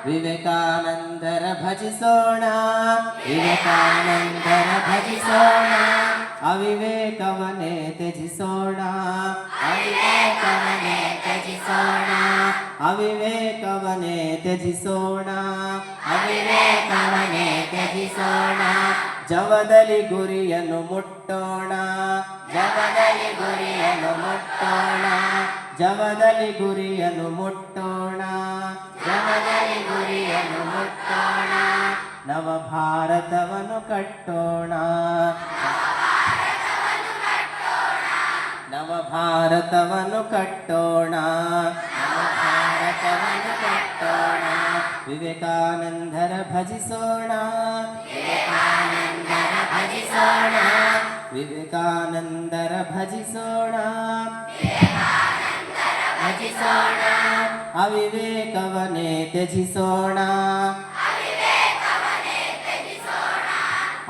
ವಿವೇಕಾನಂದರ ಭಜಿಸೋಣ, ವಿವೇಕಾನಂದರ ಭಜಿಸೋಣ, ಅವಿವೇಕವನ್ನೇ ತ್ಯಜಿಸೋಣ, ಅವಿವೇಕವನ್ನೇ ತ್ಯಜಿಸೋಣ, ಅವಿವೇಕವನ್ನೇ ತ್ಯಜಿಸೋಣ, ಅವಿವೇಕವನ್ನೇ ತ್ಯಜಿಸೋಣ. ಜವದಲ್ಲಿ ಗುರಿಯನ್ನು ಮುಟ್ಟೋಣ, ಜವದಲ್ಲಿ ಗುರಿಯನ್ನು ಮುಟ್ಟೋಣ, ಜವದಲ್ಲಿ ಗುರಿಯನ್ನು ಮುಟ್ಟೋಣ, ಜವದಲ್ಲಿ ಗುರಿಯನ್ನು ಮುಟ್ಟೋಣ. ನವ ಭಾರತವನ್ನು ಕಟ್ಟೋಣ, ನವ ಭಾರತವನ್ನು ಕಟ್ಟೋಣ, ನವ ಭಾರತವನ್ನು ಕಟ್ಟೋಣ. ವಿವೇಕಾನಂದರ ಭಜಿಸೋಣ, ವಿವೇಕಾನಂದರ ಭಜಿಸೋಣ, ವಿವೇಕಾನಂದರ ಭಜಿಸೋಣ, ಭಜಿಸೋಣ. ಅವಿವೇಕವನ್ನೇ ತ್ಯಜಿಸೋಣ,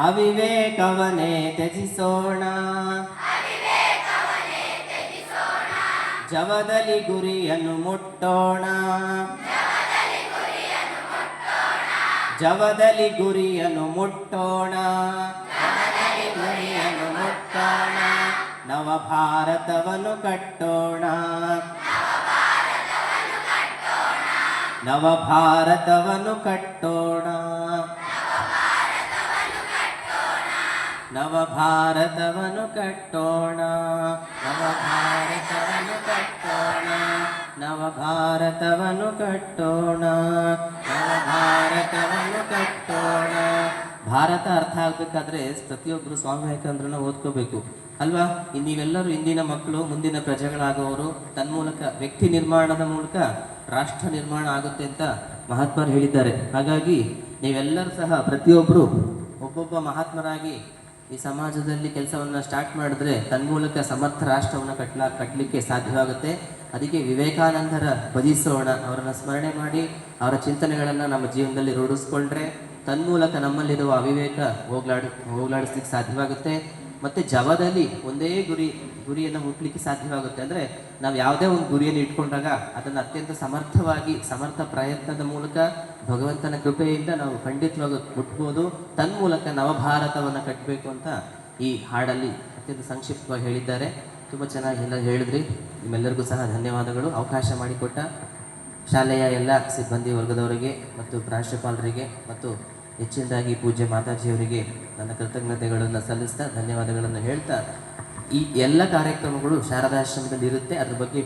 ಅವಿವೇಕವನ್ನೇ ತ್ಯಜಿಸೋಣ. ಜವದಲ್ಲಿ ಗುರಿಯನ್ನು ಮುಟ್ಟೋಣ, ಜವದಲ್ಲಿ ಗುರಿಯನ್ನು ಮುಟ್ಟೋಣ, ಜವದಲ್ಲಿ ಗುರಿಯನ್ನು ಮುಟ್ಟೋಣ. ನವ ಭಾರತವನ್ನು ಕಟ್ಟೋಣ, ನವ ಭಾರತವನ್ನು ಕಟ್ಟೋಣ, ನವ ಭಾರತವನ್ನು ಕಟ್ಟೋಣ, ನವ ಭಾರತವನ್ನು ಕಟ್ಟೋಣ, ನವ ಭಾರತವನ್ನು ಕಟ್ಟೋಣ, ನವ ಭಾರತವನ್ನು ಕಟ್ಟೋಣ. ಭಾರತ ಅರ್ಥ ಆಗ್ಬೇಕಾದ್ರೆ ಪ್ರತಿಯೊಬ್ಬರು ಸ್ವಾಮಿ ವಿವೇಕಾನಂದರನ್ನ ಓದ್ಕೋಬೇಕು ಅಲ್ವಾ? ನೀವೆಲ್ಲರೂ ಇಂದಿನ ಮಕ್ಕಳು ಮುಂದಿನ ಪ್ರಜೆಗಳಾಗುವವರು. ತನ್ಮೂಲಕ ವ್ಯಕ್ತಿ ನಿರ್ಮಾಣದ ಮೂಲಕ ರಾಷ್ಟ್ರ ನಿರ್ಮಾಣ ಆಗುತ್ತೆ ಅಂತ ಮಹಾತ್ಮರು ಹೇಳಿದ್ದಾರೆ. ಹಾಗಾಗಿ ನೀವೆಲ್ಲರೂ ಸಹ ಪ್ರತಿಯೊಬ್ಬರು ಒಬ್ಬೊಬ್ಬ ಮಹಾತ್ಮರಾಗಿ ಈ ಸಮಾಜದಲ್ಲಿ ಕೆಲಸವನ್ನು ಸ್ಟಾರ್ಟ್ ಮಾಡಿದ್ರೆ ತನ್ಮೂಲಕ ಸಮರ್ಥ ರಾಷ್ಟ್ರವನ್ನು ಕಟ್ಟಲಿಕ್ಕೆ ಸಾಧ್ಯವಾಗುತ್ತೆ. ಅದಕ್ಕೆ ವಿವೇಕಾನಂದರ ಭಜಿಸೋಣ, ಅವರನ್ನು ಸ್ಮರಣೆ ಮಾಡಿ ಅವರ ಚಿಂತನೆಗಳನ್ನು ನಮ್ಮ ಜೀವನದಲ್ಲಿ ರೂಢಿಸ್ಕೊಂಡ್ರೆ ತನ್ಮೂಲಕ ನಮ್ಮಲ್ಲಿರುವ ಅವಿವೇಕ ಹೋಗ್ಲಾಡಿಸ್ಲಿಕ್ಕೆ ಸಾಧ್ಯವಾಗುತ್ತೆ. ಮತ್ತು ಜವದಲ್ಲಿ ಒಂದೇ ಗುರಿಯನ್ನು ಮುಟ್ಲಿಕ್ಕೆ ಸಾಧ್ಯವಾಗುತ್ತೆ. ಅಂದರೆ ನಾವು ಯಾವುದೇ ಒಂದು ಗುರಿಯನ್ನು ಇಟ್ಕೊಂಡಾಗ ಅದನ್ನು ಅತ್ಯಂತ ಸಮರ್ಥ ಪ್ರಯತ್ನದ ಮೂಲಕ ಭಗವಂತನ ಕೃಪೆಯಿಂದ ನಾವು ಖಂಡಿತವಾಗಿ ಮುಟ್ಬೋದು. ತನ್ಮೂಲಕ ನವಭಾರತವನ್ನು ಕಟ್ಟಬೇಕು ಅಂತ ಈ ಹಾಡಲ್ಲಿ ಅತ್ಯಂತ ಸಂಕ್ಷಿಪ್ತವಾಗಿ ಹೇಳಿದ್ದಾರೆ. ತುಂಬ ಚೆನ್ನಾಗಿ ಎಲ್ಲ ಹೇಳಿದ್ರಿ. ನಿಮ್ಮೆಲ್ಲರಿಗೂ ಸಹ ಧನ್ಯವಾದಗಳು. ಅವಕಾಶ ಮಾಡಿಕೊಟ್ಟ ಶಾಲೆಯ ಎಲ್ಲ ಸಿಬ್ಬಂದಿ ವರ್ಗದವರಿಗೆ ಮತ್ತು ಪ್ರಾಂಶುಪಾಲರಿಗೆ ಮತ್ತು ಹೆಚ್ಚಿನದಾಗಿ ಪೂಜ್ಯ ಮಾತಾಜಿಯವರಿಗೆ ನನ್ನ ಕೃತಜ್ಞತೆಗಳನ್ನು ಸಲ್ಲಿಸ್ತಾ ಧನ್ಯವಾದಗಳನ್ನು ಹೇಳ್ತಾ ಈ ಎಲ್ಲ ಕಾರ್ಯಕ್ರಮಗಳು ಶಾರದಾಶ್ರಮದಲ್ಲಿ ಇರುತ್ತೆ. ಅದ್ರ ಬಗ್ಗೆ